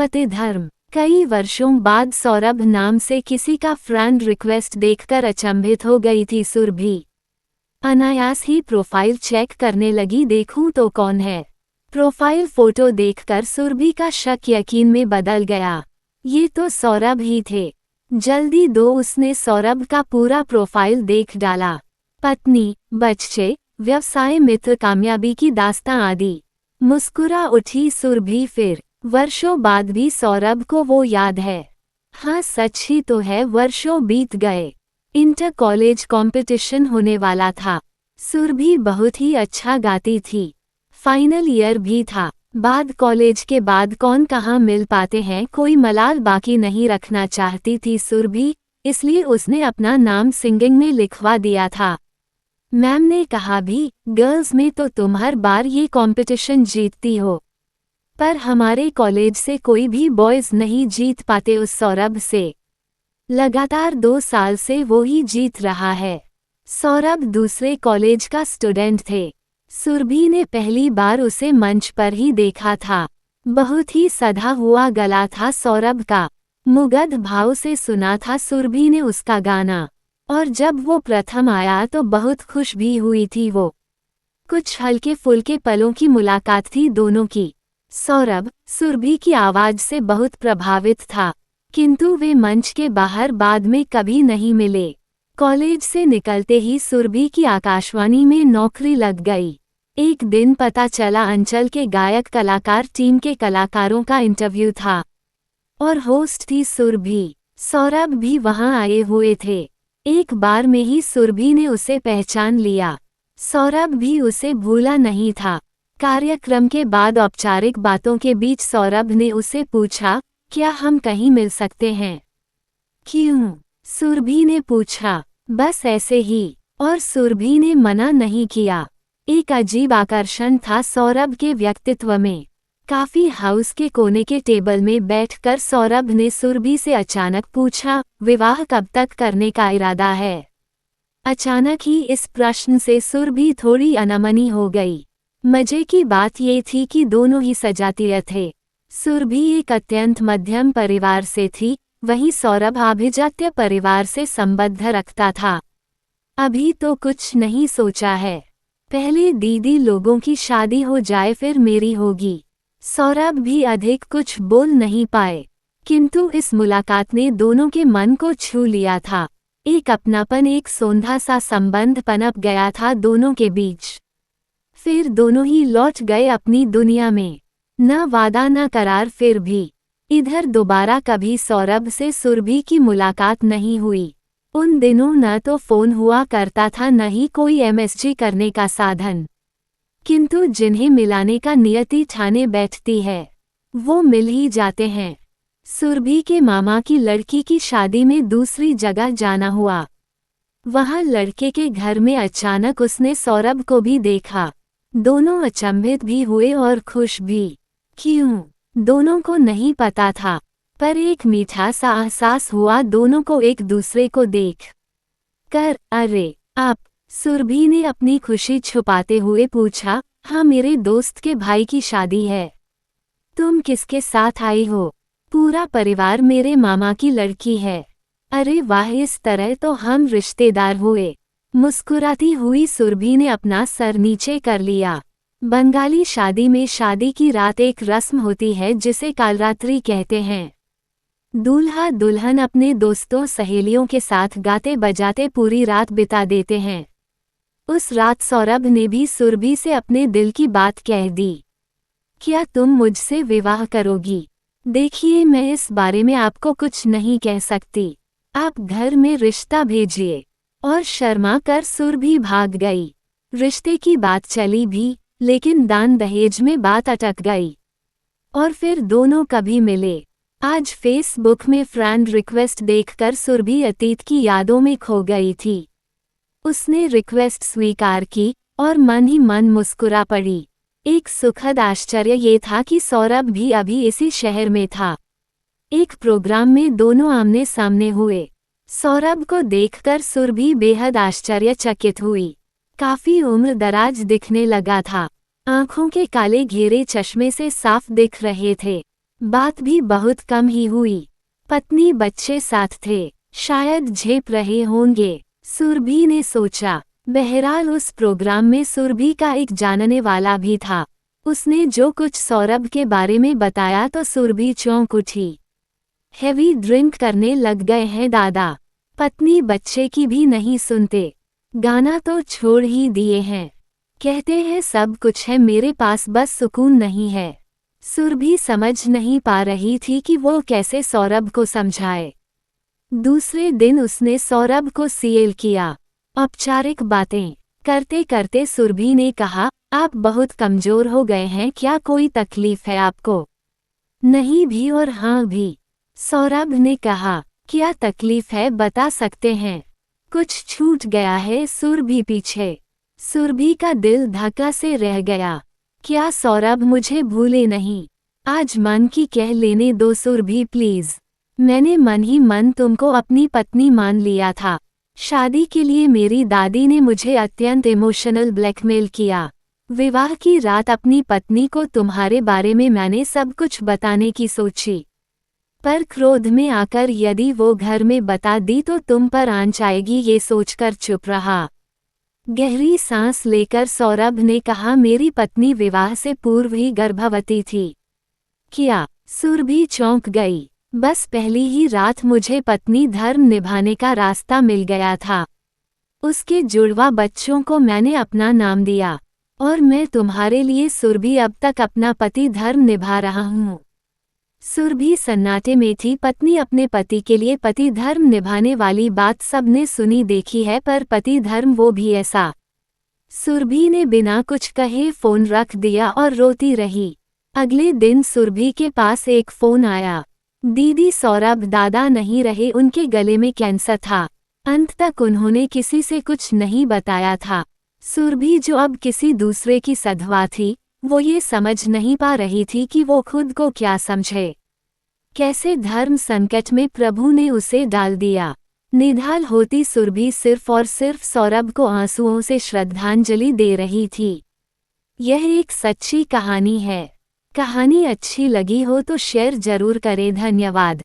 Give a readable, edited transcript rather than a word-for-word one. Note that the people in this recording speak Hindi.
पति धर्म। कई वर्षों बाद सौरभ नाम से किसी का फ्रेंड रिक्वेस्ट देखकर अचंभित हो गई थी सुरभि। अनायास ही प्रोफाइल चेक करने लगी, देखूं तो कौन है। प्रोफाइल फोटो देखकर सुरभि का शक यकीन में बदल गया। ये तो सौरभ ही थे। जल्दी उसने सौरभ का पूरा प्रोफाइल देख डाला। पत्नी, बच्चे, व्यवसाय, मित्र, कामयाबी की दास्तां आदि। मुस्कुरा उठी सुरभि। फिर वर्षों बाद भी सौरभ को वो याद है। हाँ, सच ही तो है, वर्षों बीत गए। इंटर कॉलेज कंपटीशन होने वाला था। सुरभि बहुत ही अच्छा गाती थी। फाइनल ईयर भी था। बाद कॉलेज के बाद कौन कहाँ मिल पाते हैं, कोई मलाल बाकी नहीं रखना चाहती थी सुरभि, इसलिए उसने अपना नाम सिंगिंग में लिखवा दिया था। मैम ने कहा भी, गर्ल्स में तो तुम हर बार ये कंपटीशन जीतती हो, पर हमारे कॉलेज से कोई भी बॉयज नहीं जीत पाते उस सौरभ से। लगातार 2 साल से वो ही जीत रहा है। सौरभ दूसरे कॉलेज का स्टूडेंट थे। सुरभि ने पहली बार उसे मंच पर ही देखा था। बहुत ही सधा हुआ गला था सौरभ का। मुग्ध भाव से सुना था सुरभि ने उसका गाना, और जब वो प्रथम आया तो बहुत खुश भी हुई थी वो। कुछ हल्के फुल्के पलों की मुलाकात थी दोनों की। सौरभ सुरभि की आवाज से बहुत प्रभावित था, किंतु वे मंच के बाहर बाद में कभी नहीं मिले। कॉलेज से निकलते ही सुरभि की आकाशवाणी में नौकरी लग गई। एक दिन पता चला अंचल के गायक कलाकार टीम के कलाकारों का इंटरव्यू था, और होस्ट थी सुरभि। सौरभ भी वहां आए हुए थे। एक बार में ही सुरभि ने उसे पहचान लिया। सौरभ भी उसे भूला नहीं था। कार्यक्रम के बाद औपचारिक बातों के बीच सौरभ ने उसे पूछा, क्या हम कहीं मिल सकते हैं? क्यों? सुरभि ने पूछा। बस ऐसे ही। और सुरभि ने मना नहीं किया। एक अजीब आकर्षण था सौरभ के व्यक्तित्व में। काफी हाउस के कोने के टेबल में बैठकर सौरभ ने सुरभि से अचानक पूछा, विवाह कब तक करने का इरादा है? अचानक ही इस प्रश्न से सुरभि थोड़ी अनमनी हो गई। मजे की बात ये थी कि दोनों ही सजातीय थे। सुरभि एक अत्यंत मध्यम परिवार से थी, वहीं सौरभ आभिजात्य परिवार से संबंध रखता था। अभी तो कुछ नहीं सोचा है, पहले दीदी लोगों की शादी हो जाए फिर मेरी होगी। सौरभ भी अधिक कुछ बोल नहीं पाए, किंतु इस मुलाकात ने दोनों के मन को छू लिया था। एक अपनापन, एक सौंधा सा संबंध पनप गया था दोनों के बीच। फिर दोनों ही लौट गए अपनी दुनिया में। न वादा न करार, फिर भी इधर दोबारा कभी सौरभ से सुरभि की मुलाकात नहीं हुई। उन दिनों न तो फोन हुआ करता था, न ही कोई एमएसजी करने का साधन, किंतु जिन्हें मिलाने का नियति ठाने बैठती है वो मिल ही जाते हैं। सुरभि के मामा की लड़की की शादी में दूसरी जगह जाना हुआ। वहां लड़के के घर में अचानक उसने सौरभ को भी देखा। दोनों अचंभित भी हुए और खुश भी। क्यों, दोनों को नहीं पता था, पर एक मीठा सा एहसास हुआ दोनों को एक दूसरे को देख कर। अरे आप? सुरभि ने अपनी खुशी छुपाते हुए पूछा। हाँ, मेरे दोस्त के भाई की शादी है। तुम किसके साथ आई हो? पूरा परिवार, मेरे मामा की लड़की है। अरे वाह, इस तरह तो हम रिश्तेदार हुए। मुस्कुराती हुई सुरभि ने अपना सर नीचे कर लिया। बंगाली शादी में शादी की रात एक रस्म होती है जिसे कालरात्रि कहते हैं। दूल्हा दुल्हन अपने दोस्तों सहेलियों के साथ गाते बजाते पूरी रात बिता देते हैं। उस रात सौरभ ने भी सुरभि से अपने दिल की बात कह दी। क्या तुम मुझसे विवाह करोगी? देखिए, मैं इस बारे में आपको कुछ नहीं कह सकती। आप घर में रिश्ता भेजिए। और शर्मा कर सुरभि भाग गई। रिश्ते की बात चली भी, लेकिन दान दहेज में बात अटक गई। और फिर दोनों कभी मिले। आज फेसबुक में फ्रेंड रिक्वेस्ट देखकर सुरभि अतीत की यादों में खो गई थी। उसने रिक्वेस्ट स्वीकार की और मन ही मन मुस्कुरा पड़ी। एक सुखद आश्चर्य ये था कि सौरभ भी अभी इसी शहर में था। एक प्रोग्राम में दोनों आमने सामने हुए। सौरभ को देखकर सुरभि बेहद आश्चर्यचकित हुई। काफी उम्र दराज दिखने लगा था। आंखों के काले घेरे चश्मे से साफ दिख रहे थे। बात भी बहुत कम ही हुई। पत्नी बच्चे साथ थे, शायद झेप रहे होंगे, सुरभि ने सोचा। बहरहाल उस प्रोग्राम में सुरभि का एक जानने वाला भी था। उसने जो कुछ सौरभ के बारे में बताया तो सुरभि चौंक उठी। हेवी ड्रिंक करने लग गए हैं दादा। पत्नी बच्चे की भी नहीं सुनते, गाना तो छोड़ ही दिए हैं। कहते हैं सब कुछ है मेरे पास, बस सुकून नहीं है। सुरभि समझ नहीं पा रही थी कि वो कैसे सौरभ को समझाए। दूसरे दिन उसने सौरभ को सीएल किया। औपचारिक बातें करते करते सुरभि ने कहा, आप बहुत कमजोर हो गए हैं, क्या कोई तकलीफ है आपको? नहीं भी और हाँ भी, सौरभ ने कहा। क्या तकलीफ है बता सकते हैं? कुछ छूट गया है सुरभि पीछे। सुरभि का दिल धक्का से रह गया। क्या सौरभ मुझे भूले नहीं? आज मन की कह लेने दो सुरभि प्लीज। मैंने मन ही मन तुमको अपनी पत्नी मान लिया था। शादी के लिए मेरी दादी ने मुझे अत्यंत इमोशनल ब्लैकमेल किया। विवाह की रात अपनी पत्नी को तुम्हारे बारे में मैंने सब कुछ बताने की सोची, पर क्रोध में आकर यदि वो घर में बता दी तो तुम पर आंच आएगी, ये सोचकर चुप रहा। गहरी सांस लेकर सौरभ ने कहा, मेरी पत्नी विवाह से पूर्व ही गर्भवती थी। क्या? सुरभि चौंक गई। बस पहली ही रात मुझे पत्नी धर्म निभाने का रास्ता मिल गया था। उसके जुड़वा बच्चों को मैंने अपना नाम दिया और मैं तुम्हारे लिए सुरभि अब तक अपना पति धर्म निभा रहा हूँ। सुरभि सन्नाटे में थी। पत्नी अपने पति के लिए पति धर्म निभाने वाली बात सबने सुनी देखी है, पर पति धर्म वो भी ऐसा। सुरभि ने बिना कुछ कहे फोन रख दिया और रोती रही। अगले दिन सुरभि के पास एक फोन आया। दीदी सौरभ दादा नहीं रहे, उनके गले में कैंसर था। अंत तक उन्होंने किसी से कुछ नहीं बताया था। सुरभि जो अब किसी दूसरे की सधवा थी, वो ये समझ नहीं पा रही थी कि वो खुद को क्या समझे। कैसे धर्म संकट में प्रभु ने उसे डाल दिया। निढाल होती सुरभि सिर्फ और सिर्फ सौरभ को आंसुओं से श्रद्धांजलि दे रही थी। यह एक सच्ची कहानी है। कहानी अच्छी लगी हो तो शेयर जरूर करें। धन्यवाद।